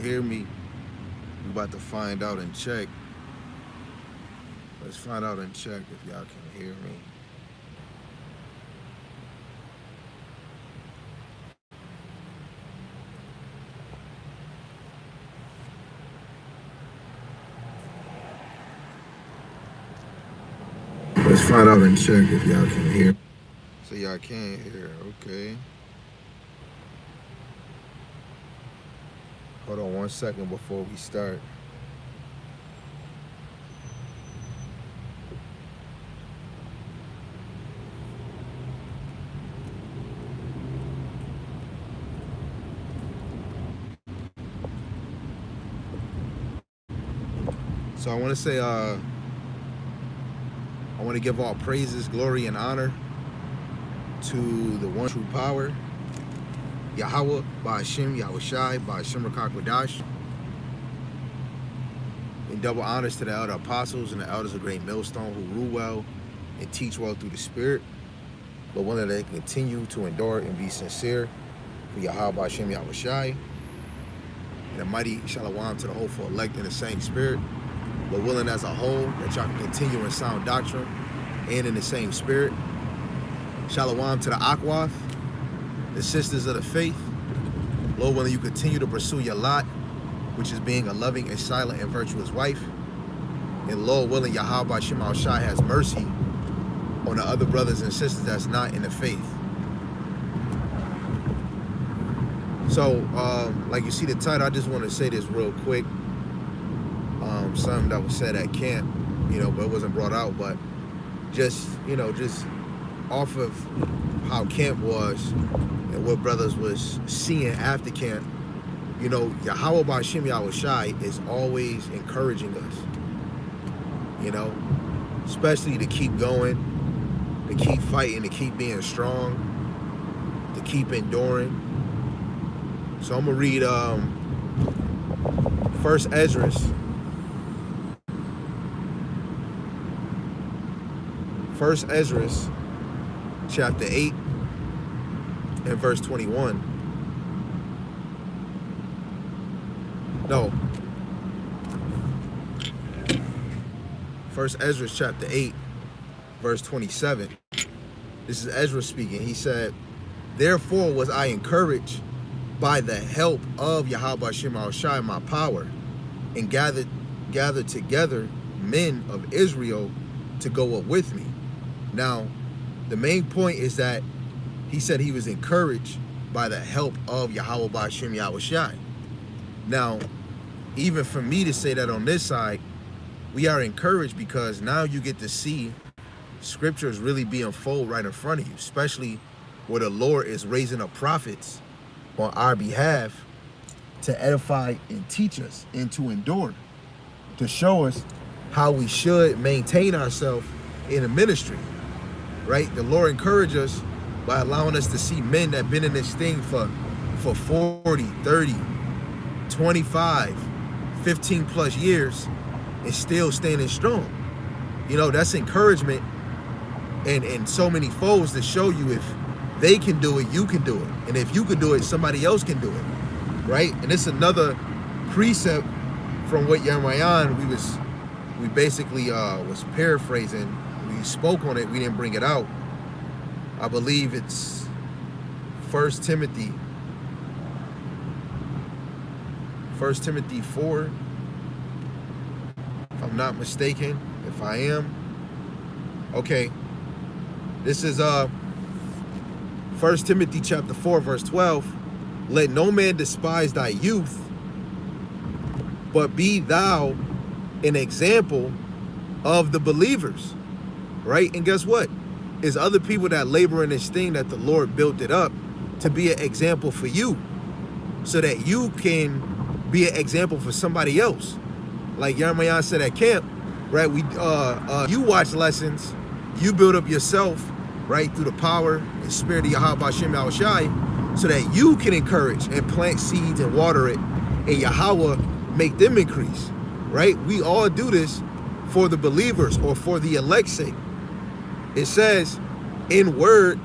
hear me. We're about to find out and check. Let's find out and check if y'all can hear me. Let's find out and check if y'all can hear. So y'all can hear, okay. Hold on 1 second before we start. So I want to say, I want to give all praises, glory, and honor to the one true power, Yahawah Wa Yahawashi, by Hashem Rakakwadash. And double honors to the elder apostles and the elders of Great Millstone who rule well and teach well through the Spirit, but one that they continue to endure and be sincere for Yahawah Wa Yahawashi. And a mighty shalom to the hopeful elect in the same spirit, but willing as a whole that y'all can continue in sound doctrine and in the same spirit. Shalom to the Akwath, the sisters of the faith. Lord willing, you continue to pursue your lot, which is being a loving and silent and virtuous wife. And Lord willing, Yahawah Wa Yahawashi has mercy on the other brothers and sisters that's not in the faith. So, like you see the title, I just want to say this real quick. Something that was said at camp, but it wasn't brought out, but just off of how camp was and what brothers was seeing after camp, Yahawah Wa Yahawashi is always encouraging us, especially to keep going, to keep fighting, to keep being strong, to keep enduring. So I'm gonna read First Esdras. First Esdras, chapter 8 and verse 21. No. First Esdras, chapter 8, verse 27. This is Ezra speaking. He said, "Therefore was I encouraged by the help of Yahawah Wa Yahawashi, my power, and gathered together men of Israel to go up with me." Now, the main point is that he said he was encouraged by the help of Yahawah Wa Yahawashi. Now, even for me to say that on this side, we are encouraged because now you get to see scriptures really be unfolded right in front of you, especially where the Lord is raising up prophets on our behalf to edify and teach us and to endure, to show us how we should maintain ourselves in a ministry. Right? The Lord encouraged us by allowing us to see men that been in this thing for 40, 30, 25, 15 plus years and still standing strong. That's encouragement and so many folds to show you if they can do it, you can do it. And if you can do it, somebody else can do it. Right? And it's another precept from what Yahawah we basically was paraphrasing. We spoke on it, we didn't bring it out. I believe it's 1 Timothy 4, if I'm not mistaken. If I am, okay. This is 1 Timothy chapter 4, verse 12. "Let no man despise thy youth, but be thou an example of the believers." Right? And guess what? It's other people that labor in this thing that the Lord built it up to be an example for you, so that you can be an example for somebody else. Like Yahawah said at camp, right? You watch lessons, you build up yourself, right, through the power and spirit of Yahawah Wa Yahawashi, so that you can encourage and plant seeds and water it, and Yahawah make them increase. Right? We all do this for the believers or for the elect's sake. It says, in word,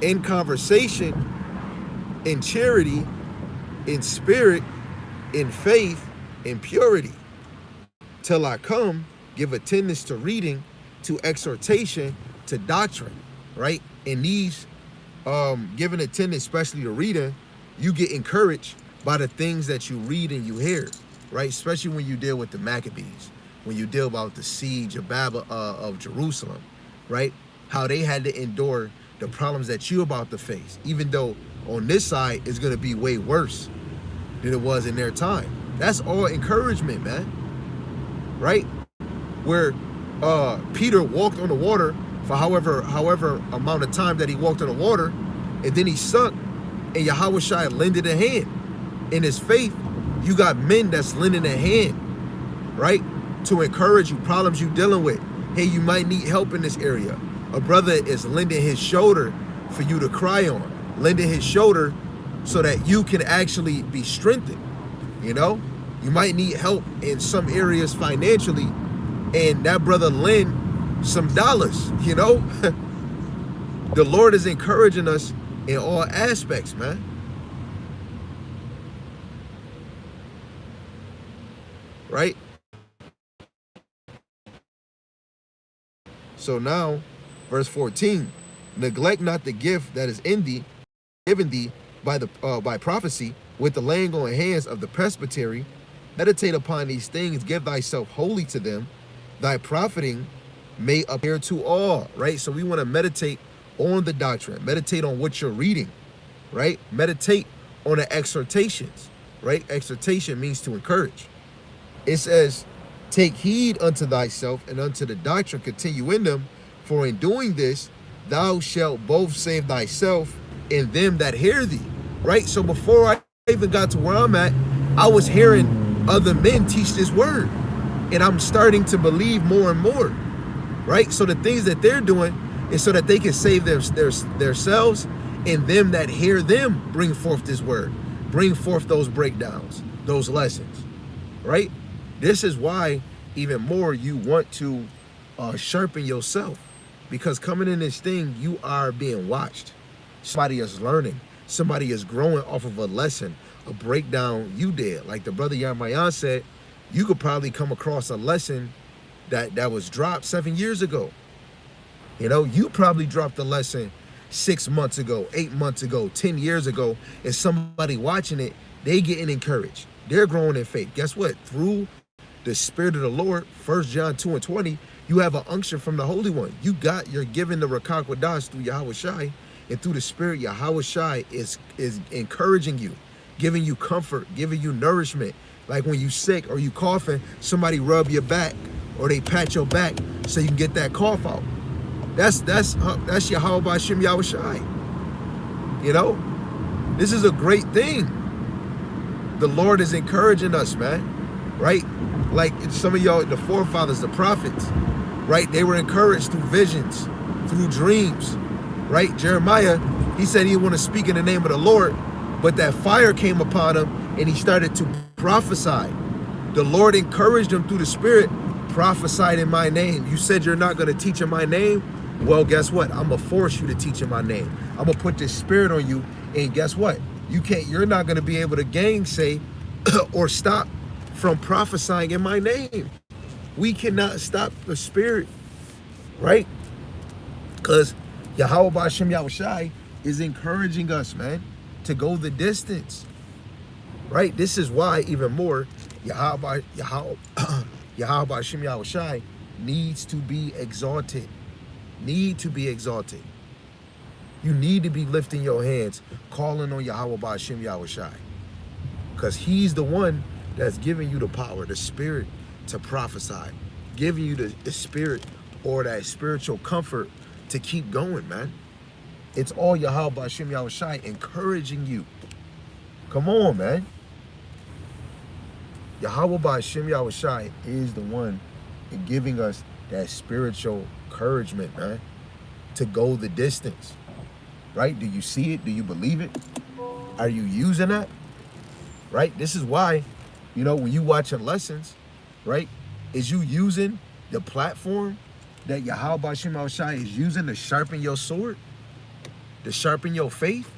in conversation, in charity, in spirit, in faith and purity. Till I come, give attendance to reading, to exhortation, to doctrine, right? In these, giving attendance, especially to reading, you get encouraged by the things that you read and you hear, right? Especially when you deal with the Maccabees, when you deal about the siege of of Jerusalem, right? How they had to endure the problems that you're about to face, even though on this side it's going to be way worse than it was in their time. That's all encouragement, man, right? Where Peter walked on the water for however amount of time that he walked on the water, and then he sunk, and Yahawashi lended a hand. In his faith, you got men that's lending a hand, right? To encourage you, problems you dealing with. Hey, you might need help in this area. A brother is lending his shoulder for you to cry on, lending his shoulder so that you can actually be strengthened. You know, you might need help in some areas financially, and that brother lend some dollars, you know. The Lord is encouraging us in all aspects, man. Right? So now, verse 14, neglect not the gift that is in thee, given thee by prophecy, with the laying on hands of the presbytery. Meditate upon these things, give thyself wholly to them, thy profiting may appear to all, right? So we want to meditate on the doctrine, meditate on what you're reading, right? Meditate on the exhortations, right? Exhortation means to encourage. It says, take heed unto thyself and unto the doctrine, continue in them, for in doing this, thou shalt both save thyself and them that hear thee, right? So before I even got to where I'm at, I was hearing other men teach this word, and I'm starting to believe more and more, right? So the things that they're doing is so that they can save themselves, and them that hear them bring forth this word, bring forth those breakdowns, those lessons, right? This is why even more you want to sharpen yourself, because coming in this thing, you are being watched. Somebody is learning. Somebody is growing off of a lesson, a breakdown you did. Like the brother Yarmayan said, you could probably come across a lesson that was dropped 7 years ago. You know, you probably dropped a lesson 6 months ago, 8 months ago, 10 years ago, and somebody watching it, they getting encouraged. They're growing in faith. Guess what? Through the Spirit of the Lord, 1 John 2:20, you have an unction from the Holy One. You're given the Rakak Wadash through Yahawashi, and through the Spirit, Yahawashi is encouraging you, giving you comfort, giving you nourishment. Like when you sick or you coughing, somebody rub your back or they pat your back so you can get that cough out. That's Yahawah Wa Yahawashi. You know, this is a great thing. The Lord is encouraging us, man, right? Like some of y'all, the forefathers, the prophets, right? They were encouraged through visions, through dreams, right? Jeremiah, he said he didn't want to speak in the name of the Lord, but that fire came upon him and he started to prophesy. The Lord encouraged him through the Spirit, prophesied in my name. You said you're not going to teach in my name? Well, guess what? I'm going to force you to teach in my name. I'm going to put this Spirit on you, and guess what? You're not going to be able to gainsay or stop from prophesying in my name. We cannot stop the Spirit, right? Because Yahawah Wa Yahawashi is encouraging us, man, to go the distance, right? This is why even more Yahawah Wa Yahawashi needs to be exalted. Need to be exalted. You need to be lifting your hands, calling on Yahawah Wa Yahawashi, because he's the one that's giving you the power, the Spirit to prophesy, giving you the Spirit or that spiritual comfort to keep going, man. It's all Yahawah Wa Yahawashi encouraging you. Come on, man. Yahawah Wa Yahawashi is the one giving us that spiritual encouragement, man, to go the distance, right? Do you see it? Do you believe it? Are you using that? Right? This is why, you know, when you watching lessons, right, is you using the platform that Yahawah Wa Yahawashi is using to sharpen your sword, to sharpen your faith?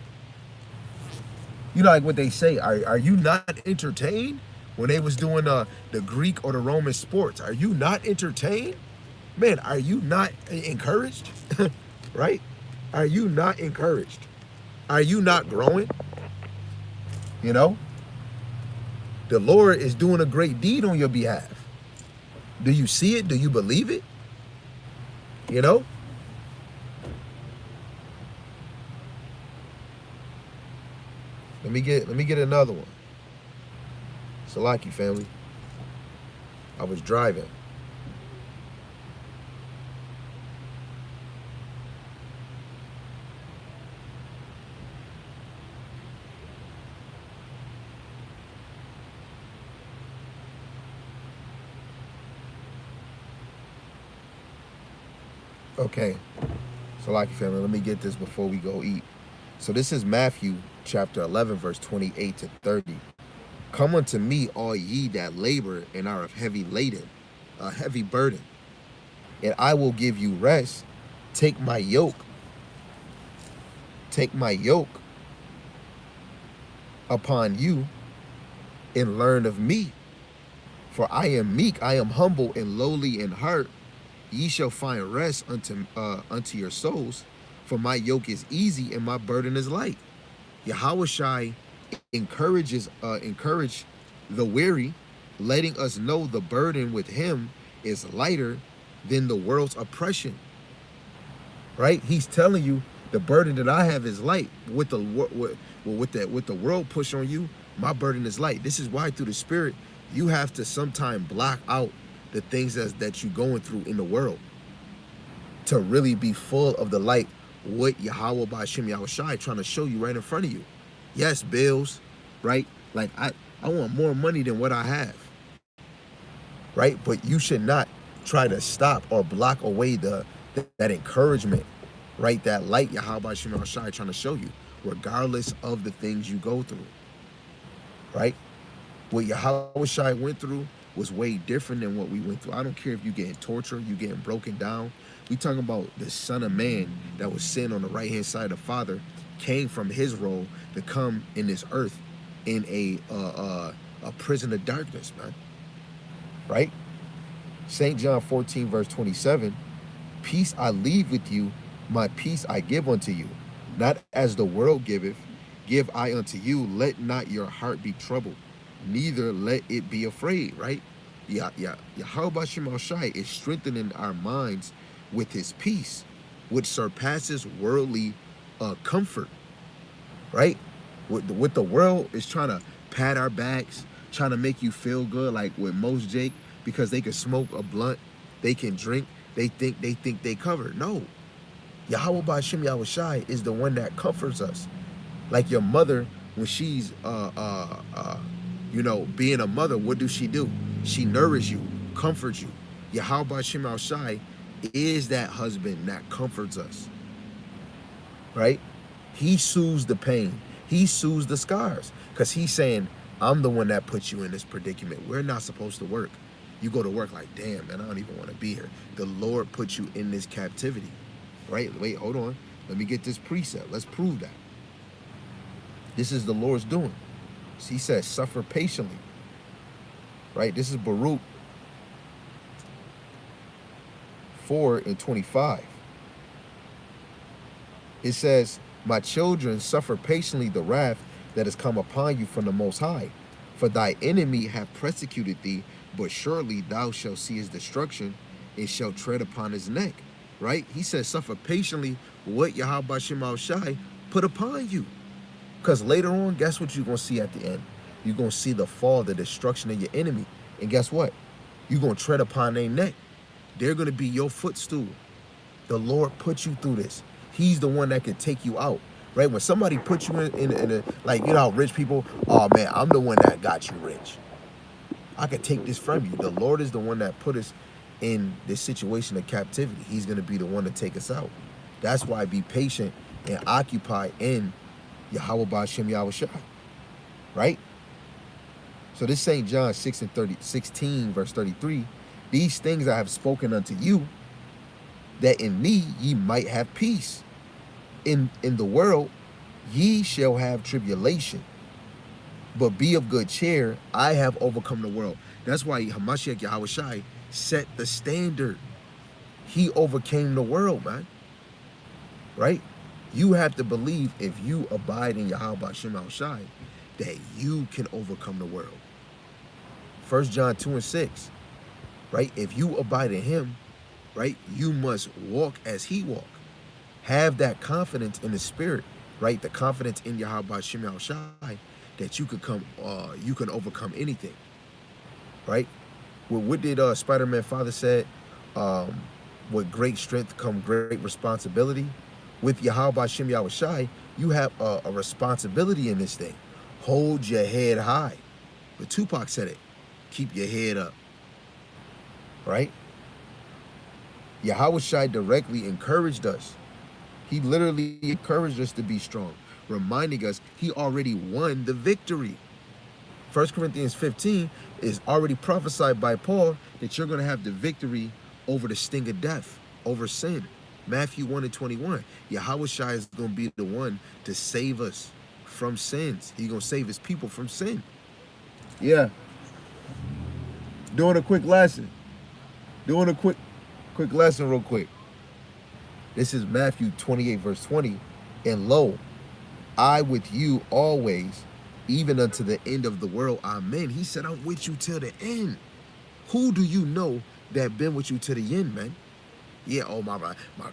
You know, like what they say, are you not entertained? when they was doing the Greek or the Roman sports. Are you not entertained? Man, are you not encouraged? Right? Are you not encouraged? Are you not growing? You know? The Lord is doing a great deed on your behalf. Do you see it? Do you believe it? You know? Let me get another one. Salaki family. I was driving. Okay. Salaki family, let me get this before we go eat. So this is Matthew chapter 11, verse 28 to 30. Come unto me, all ye that labor and are of heavy laden, a heavy burden, and I will give you rest. Take my yoke upon you, and learn of me. For I am meek, I am humble and lowly in heart. Ye shall find rest unto your souls. For my yoke is easy and my burden is light. Yahawashi encourage the weary, letting us know the burden with him is lighter than the world's oppression. Right? He's telling you the burden that I have is light. With the world push on you, my burden is light. This is why through the Spirit you have to sometime block out the things that you're going through in the world to really be full of the light. What Yahawah Yahawashi trying to show you right in front of you. Yes, bills, right? Like I want more money than what I have, right? But you should not try to stop or block away that encouragement, right? That light Yahawah Yahawashi trying to show you, regardless of the things you go through, right? What Yahawah went through was way different than what we went through. I don't care if you're getting tortured, you're getting broken down. We talking about the Son of Man that was sitting on the right-hand side of the Father, came from his role to come in this earth in a prison of darkness, man. Right? St. John 14, verse 27, peace I leave with you, my peace I give unto you. Not as the world giveth, give I unto you. Let not your heart be troubled, neither let it be afraid, right? Yahawah Yahawashi is strengthening our minds with his peace, which surpasses worldly comfort, right? What the world is trying to pat our backs, trying to make you feel good, like with most Jake, because they can smoke a blunt, they can drink, they think they covered. No, Yahawah Yahawashi is the one that comforts us. Like your mother, when she's being a mother, what do? She nourishes you, comforts you. Yahawah Yahawashi is that husband that comforts us, right? He soothes the pain. He soothes the scars, because he's saying, I'm the one that puts you in this predicament. We're not supposed to work. You go to work like, damn, man, I don't even want to be here. The Lord put you in this captivity, right? Wait, hold on. Let me get this precept. Let's prove that. This is the Lord's doing. He says, suffer patiently, right? This is Baruch 4:25. It says, my children, suffer patiently the wrath that has come upon you from the Most High. For thy enemy hath persecuted thee, but surely thou shalt see his destruction and shalt tread upon his neck. Right? He says, suffer patiently what Yahawah Yahawashi put upon you. Because later on, guess what you're going to see at the end? You're going to see the fall, the destruction of your enemy. And guess what? You're going to tread upon their neck. They're going to be your footstool. The Lord put you through this. He's the one that can take you out, right? When somebody puts you in a, like, you know how rich people, oh man, I'm the one that got you rich. I could take this from you. The Lord is the one that put us in this situation of captivity. He's going to be the one to take us out. That's why be patient and occupy in Yahawah Yahawashi, right? So this St. John 16, verse 33, these things I have spoken unto you, that in me ye might have peace. In the world ye shall have tribulation, But be of good cheer. I have overcome the world. That's why Hamashiach Yahawashi set the standard. He overcame the world, man. Right? You have to believe if you abide in Yahawah Yahawashi that you can overcome the world. 1 John 2 and 6. Right? If you abide in him, right, you must walk as he walked. Have that confidence in the spirit, right? The confidence in Yahawah Yahawashi that you can overcome anything. Right? Well, what did Spider-Man father said? With great strength come great responsibility. With Yahawah Yahawashi, you have a responsibility in this thing. Hold your head high. But Tupac said it. Keep your head up. Right? Yahawashi directly encouraged us. He literally encouraged us to be strong, reminding us he already won the victory. 1 Corinthians 15 is already prophesied by Paul that you're going to have the victory over the sting of death, over sin. Matthew 1 and 21. Yahawashi is going to be the one to save us from sins. He's going to save his people from sin. Yeah. Doing a quick lesson. Doing a quick lesson real quick. This is Matthew 28 verse 20. And lo, I with you always, even unto the end of the world. Amen. He said, I'm with you till the end. Who do you know that been with you to the end, man? Yeah, oh my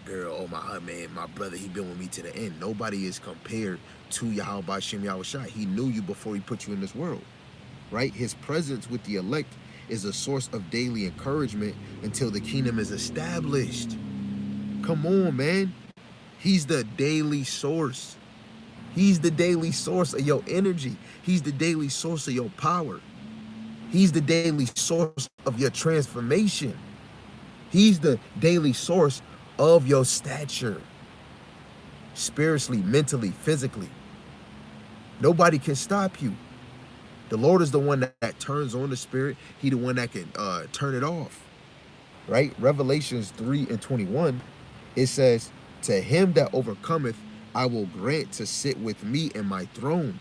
girl, oh my man, my brother, he been with me to the end. Nobody is compared to Yahawah Yahawashi. He knew you before he put you in this world, right? His presence with the elect is a source of daily encouragement until the kingdom is established. Come on, man. He's the daily source. He's the daily source of your energy. He's the daily source of your power. He's the daily source of your transformation. He's the daily source of your stature. Spiritually, mentally, physically. Nobody can stop you. The Lord is the one that turns on the spirit. He the one that can turn it off. Right? Revelations 3 and 21, it says, to him that overcometh, I will grant to sit with me in my throne,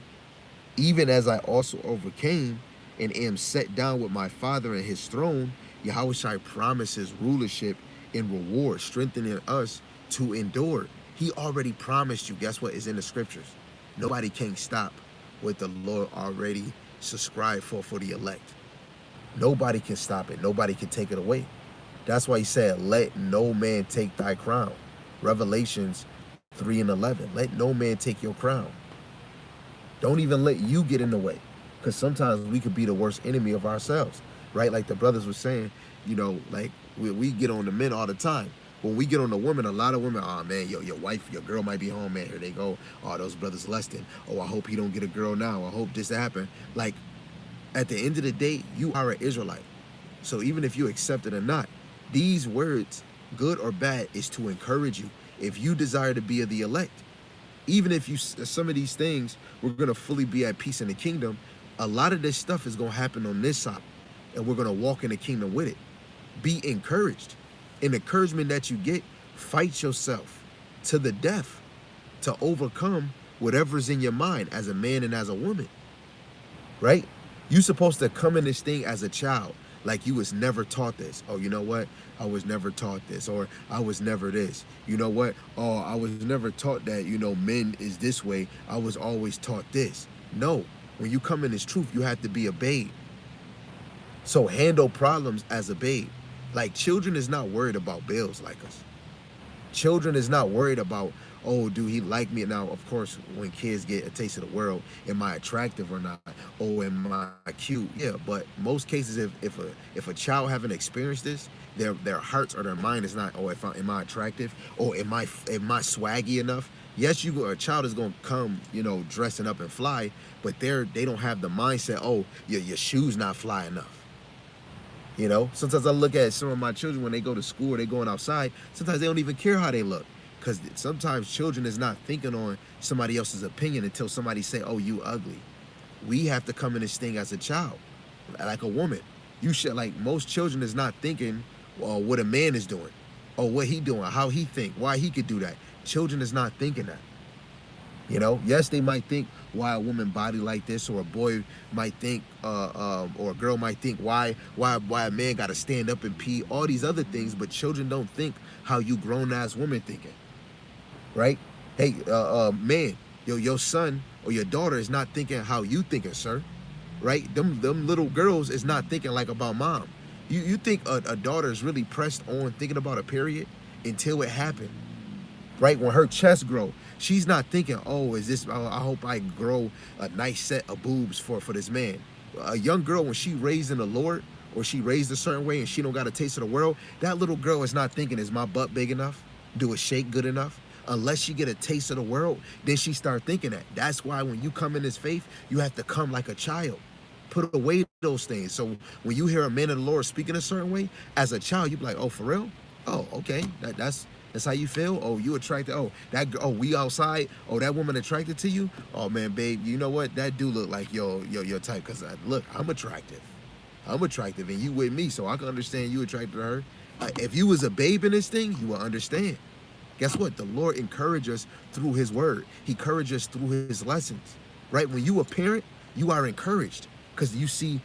even as I also overcame and am set down with my Father in his throne. Yahawashi promises rulership and reward, strengthening us to endure. He already promised you. Guess what is in the scriptures? Nobody can stop what the Lord already subscribed for the elect. Nobody can stop it. Nobody can take it away. That's why he said, let no man take thy crown. Revelations 3 and 11. Let no man take your crown. Don't even let you get in the way. Because sometimes we could be the worst enemy of ourselves. Right? Like the brothers were saying, you know, like we get on the men all the time. When we get on the women, a lot of women, oh man, your wife, your girl might be home, man. Here they go. Oh, those brothers lusting. Oh, I hope he don't get a girl now. I hope this happen. Like, at the end of the day, you are an Israelite. So even if you accept it or not, these words, good or bad, is to encourage you. If you desire to be of the elect, even if you, some of these things, we're going to fully be at peace in the kingdom, a lot of this stuff is going to happen on this side. And we're going to walk in the kingdom with it. Be encouraged. And encouragement that you get, fight yourself to the death to overcome whatever's in your mind as a man and as a woman. Right? You're supposed to come in this thing as a child, like you was never taught this. Oh, you know what? I was never taught this. Or I was never this. You know what? Oh, I was never taught that, you know, men is this way. I was always taught this. No. When you come in this truth, you have to be a babe. So handle problems as a babe. Like, children is not worried about bills like us. Children is not worried about, oh, do he like me? Now, of course, when kids get a taste of the world, am I attractive or not? Oh, am I cute? Yeah, but most cases, if a child haven't experienced this, their hearts or their mind is not, oh, am I attractive? Or am I swaggy enough? Yes, a child is going to come, you know, dressing up and fly, but they don't have the mindset, oh, your shoes not fly enough. You know, sometimes I look at some of my children when they go to school or they going outside, sometimes they don't even care how they look. Because sometimes children is not thinking on somebody else's opinion until somebody say, oh, you ugly. We have to come in this thing as a child, like a woman. You should, like, most children is not thinking, well, what a man is doing, or what he doing, how he think, why he could do that. Children is not thinking that. You know, yes, they might think, why a woman body like this, or a boy might think, or a girl might think, why a man got to stand up and pee, all these other things. But children don't think how you grown ass woman thinking, right? Hey, man, your son or your daughter is not thinking how you thinking, sir, right? Them little girls is not thinking like about mom. You think a daughter is really pressed on thinking about a period until it happened, right? When her chest grow, she's not thinking, oh, is this, I hope I grow a nice set of boobs for this man. A young girl, when she raised in the Lord, or she raised a certain way and she don't got a taste of the world, that little girl is not thinking, is my butt big enough? Do it shake good enough? Unless she get a taste of the world, then she start thinking that. That's why when you come in this faith, you have to come like a child. Put away those things. So when you hear a man of the Lord speaking a certain way, as a child, you be like, oh, for real? Oh, okay. That's how you feel? Oh, you attracted? Oh, we outside? Oh, that woman attracted to you? Oh man, babe, you know what? That do look like your type. Cause look, I'm attractive. And you with me, so I can understand you attracted to her. If you was a babe in this thing, you will understand. Guess what? The Lord encourages us through his word. He encourages us through his lessons, right? When you a parent, you are encouraged because you see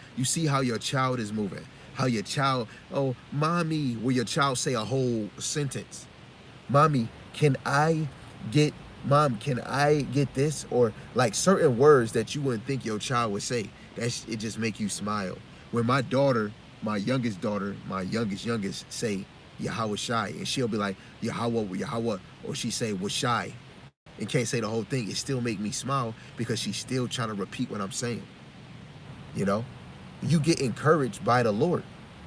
how your child is moving, how your child, oh, mommy, where your child say a whole sentence. Mommy, can I get this? Or like certain words that you wouldn't think your child would say. It just make you smile. When my daughter, my youngest, say Yahawashi, and she'll be like Yahawah, or she say Washai, and can't say the whole thing, it still make me smile because she's still trying to repeat what I'm saying. You know, you get encouraged by the Lord.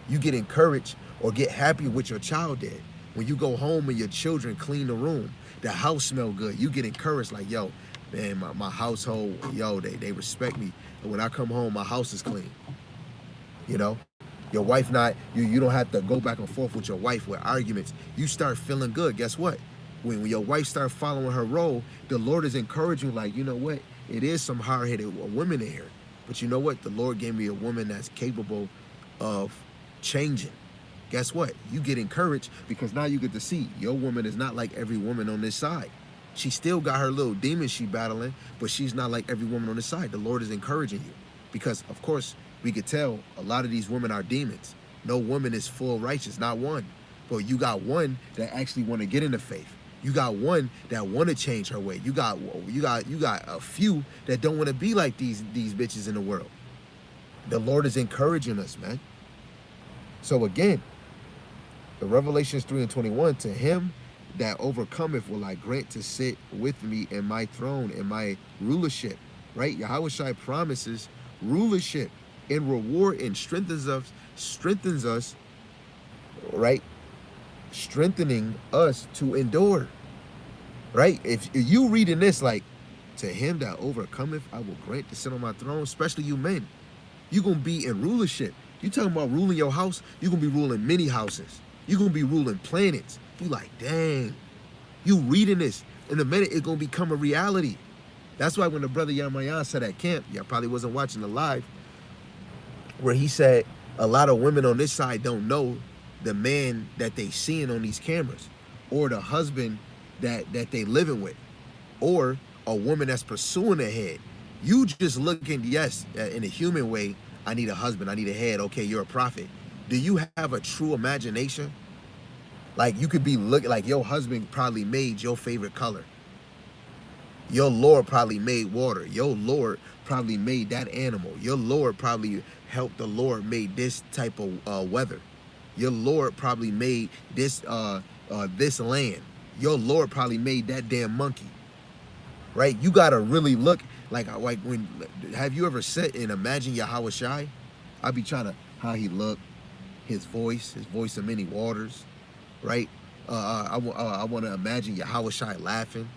You get encouraged or get happy with your child did. When you go home and your children clean the room, the house smell good, you get encouraged like, yo, man, my household, yo, they respect me. And when I come home, my house is clean. You know, your wife you don't have to go back and forth with your wife with arguments. You start feeling good. Guess what? When your wife starts following her role, the Lord is encouraging you like, you know what? It is some hard-headed women in here. But you know what? The Lord gave me a woman that's capable of changing. Guess what? You get encouraged because now you get to see your woman is not like every woman on this side. She still got her little demons she battling, but she's not like every woman on this side. The Lord is encouraging you because, of course, we could tell a lot of these women are demons. No woman is full righteous, not one. But you got one that actually want to get into faith. You got one that want to change her way. You got a few that don't want to be like these bitches in the world. The Lord is encouraging us, man. So again, the Revelations 3:21, to him that overcometh will I grant to sit with me in my throne, in my rulership, right? Yahawashi promises rulership and reward and strengthens us, right? Strengthening us to endure, right? If you reading this like, to him that overcometh, I will grant to sit on my throne, especially you men. You're going to be in rulership. You talking about ruling your house, you're going to be ruling many houses. You're going to be ruling planets. You like, dang, you reading this. In a minute, it's going to become a reality. That's why when the brother Yahawah said at camp, y'all probably wasn't watching the live, where he said a lot of women on this side don't know the man that they seeing on these cameras, or the husband that they living with, or a woman that's pursuing a head. You just looking, yes, in a human way, I need a husband, I need a head, okay, you're a prophet. Do you have a true imagination? Like you could be looking like your husband probably made your favorite color. Your Lord probably made water. Your Lord probably made that animal. Your Lord probably helped the Lord made this type of weather. Your Lord probably made this this land. Your Lord probably made that damn monkey. Right? You gotta really look like when. Have you ever sat and imagine Yahawashi? I be trying to how he looked, his voice of many waters, right? I want to imagine Yahawashi laughing.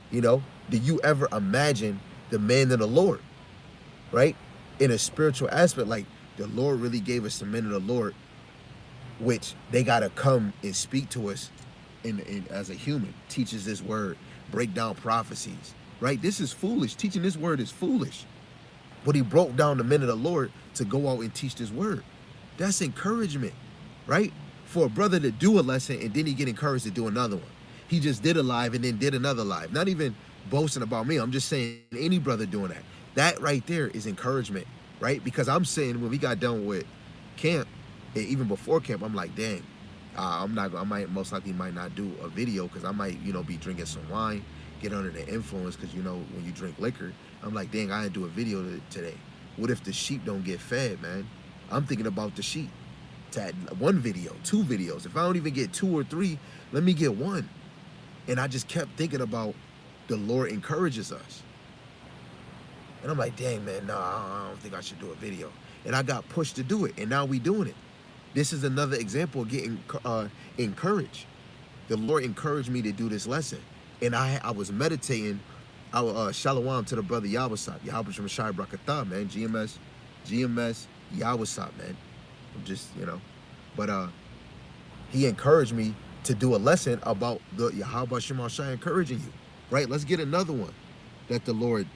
You know, do you ever imagine the man of the Lord, right? In a spiritual aspect, like the Lord really gave us the men of the Lord, which they got to come and speak to us in as a human, teach us this word, break down prophecies, right? This is foolish. Teaching this word is foolish. But he broke down the men of the Lord to go out and teach this word. That's encouragement, right? For a brother to do a lesson and then he get encouraged to do another one. He just did a live and then did another live. Not even boasting about me. I'm just saying any brother doing that. That right there is encouragement, right? Because I'm saying when we got done with camp, and even before camp, I'm like, dang, I'm not. I might most likely might not do a video because I might, be drinking some wine, get under the influence. Because when you drink liquor, I'm like, dang, I didn't do a video today. What if the sheep don't get fed, man? I'm thinking about the sheep. To one video, 2 videos. If I don't even get 2 or 3, let me get 1. And I just kept thinking about the Lord encourages us. And I'm like, dang, man, nah, I don't think I should do a video. And I got pushed to do it, and now we doing it. This is another example of getting encouraged. The Lord encouraged me to do this lesson. And I was meditating. Shalom to the brother Yahawah Yahawashi Brakatah, man. GMS, Yahawah, man. I'm just, But he encouraged me to do a lesson about the Yahawah encouraging you. Right? Let's get another one that the Lord,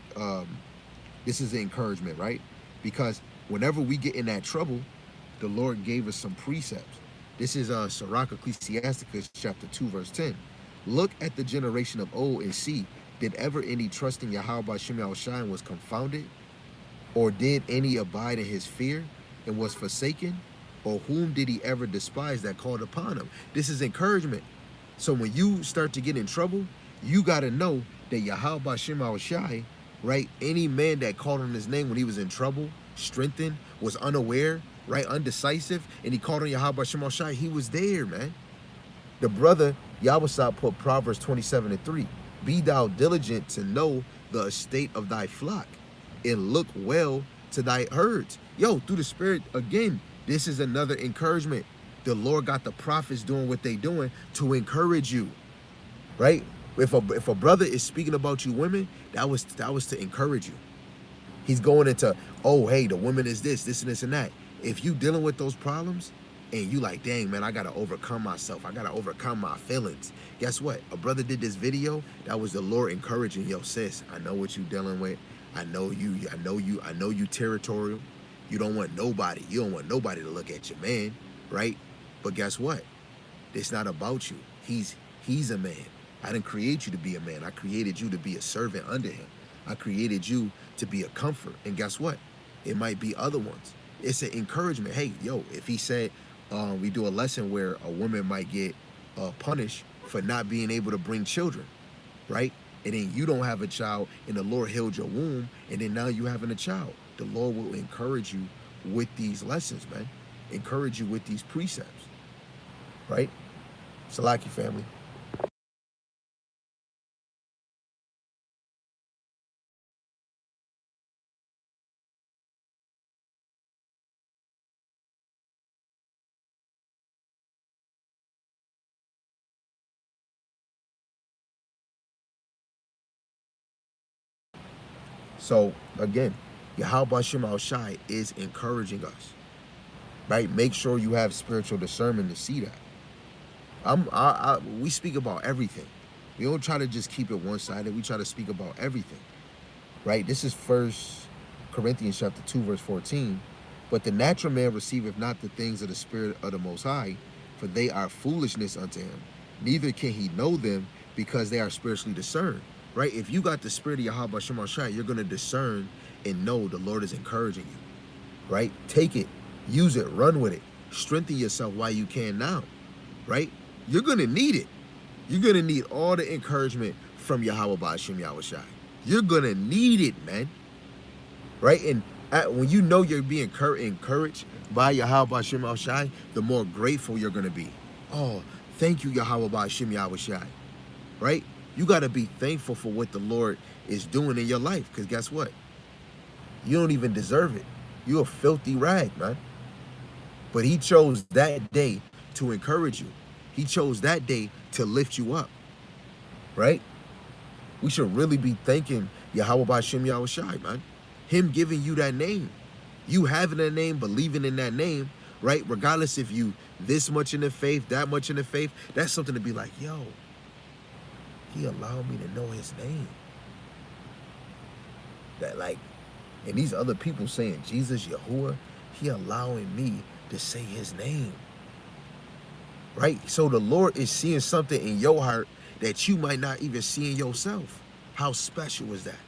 this is an encouragement, right? Because whenever we get in that trouble, the Lord gave us some precepts. This is Sirach Ecclesiasticus chapter 2, verse 10. Look at the generation of old and see, did ever any trust in Yahawah Yahawashi and was confounded? Or did any abide in his fear and was forsaken? Or whom did he ever despise that called upon him? This is encouragement. So when you start to get in trouble, you got to know that Yahawah Yahawashi, right? Any man that called on his name when he was in trouble, strengthened, was unaware, right, undecisive, and he called on Yahawah Yahawashi, he was there, man. The brother Yahawah put Proverbs 27:3. Be thou diligent to know the estate of thy flock, and look well to thy herds. Yo, through the Spirit, again, this is another encouragement. The Lord got the prophets doing what they doing to encourage you, right? If a brother is speaking about you women, that was to encourage you. He's going into, oh, hey, the woman is this and this and that. If you dealing with those problems and you like, dang, man, I got to overcome myself. I got to overcome my feelings. Guess what? A brother did this video. That was the Lord encouraging, yo, sis, I know what you dealing with. I know you territorial. You don't want nobody. You don't want nobody to look at your man, right? But guess what? It's not about you. He's a man. I didn't create you to be a man. I created you to be a servant under him. I created you to be a comfort. And guess what? It might be other ones. It's an encouragement. Hey, yo, if he said we do a lesson where a woman might get punished for not being able to bring children, right? And then you don't have a child and the Lord healed your womb and then now you having a child. The Lord will encourage you with these lessons, man. Encourage you with these precepts, right? Salaki family. So again, Yahawah Yahawashi is encouraging us, right? Make sure you have spiritual discernment to see that. We speak about everything. We don't try to just keep it one-sided. We try to speak about everything, right? This is 1 Corinthians chapter 2, verse 14. But the natural man receiveth not the things of the Spirit of the Most High, for they are foolishness unto him. Neither can he know them because they are spiritually discerned. Right? If you got the Spirit of Yahawah Yahawashi, you're going to discern and know the Lord is encouraging you. Right? Take it. Use it. Run with it. Strengthen yourself while you can now. Right? You're going to need it. You're going to need all the encouragement from Yahawah Yahawashi. You're going to need it, man. Right? And when you know you're being encouraged by Yahawah Yahawashi, the more grateful you're going to be. Oh, thank you, Yahawah Yahawashi. Right? You got to be thankful for what the Lord is doing in your life. Because guess what? You don't even deserve it. You're a filthy rag, man. But he chose that day to encourage you. He chose that day to lift you up. Right? We should really be thanking Yahawah Yahawashi, man. Him giving you that name. You having that name, believing in that name, right? Regardless if you this much in the faith, that much in the faith, that's something to be like, yo, he allowed me to know his name. That like, and these other people saying Jesus, Yahuwah, he allowing me to say his name. Right? So the Lord is seeing something in your heart that you might not even see in yourself. How special was that?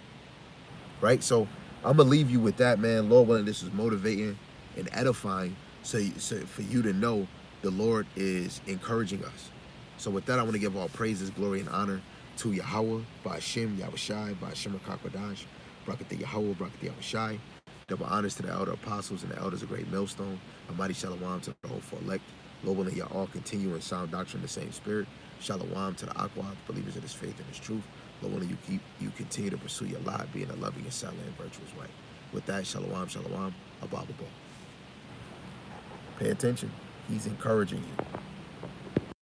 Right? So I'm going to leave you with that, man. Lord willing, this is motivating and edifying so for you to know the Lord is encouraging us. So with that, I want to give all praises, glory, and honor to Yahawah, Ba'ashem, Yahawashi, Ba'ashem HaKakwadash, Brakateh Yahawah, Brakateh Yahawashi. Double honors to the elder apostles and the elders of Great Millstone. A mighty shalom to the whole for elect. Lord willing, y'all all continue in sound doctrine in the same spirit. Shalom to the Aqua, believers of this faith and this truth. Lord willing, you continue to pursue your life, being a loving and silent and virtuous way. With that, shalom, shalom, ababa. Pay attention. He's encouraging you.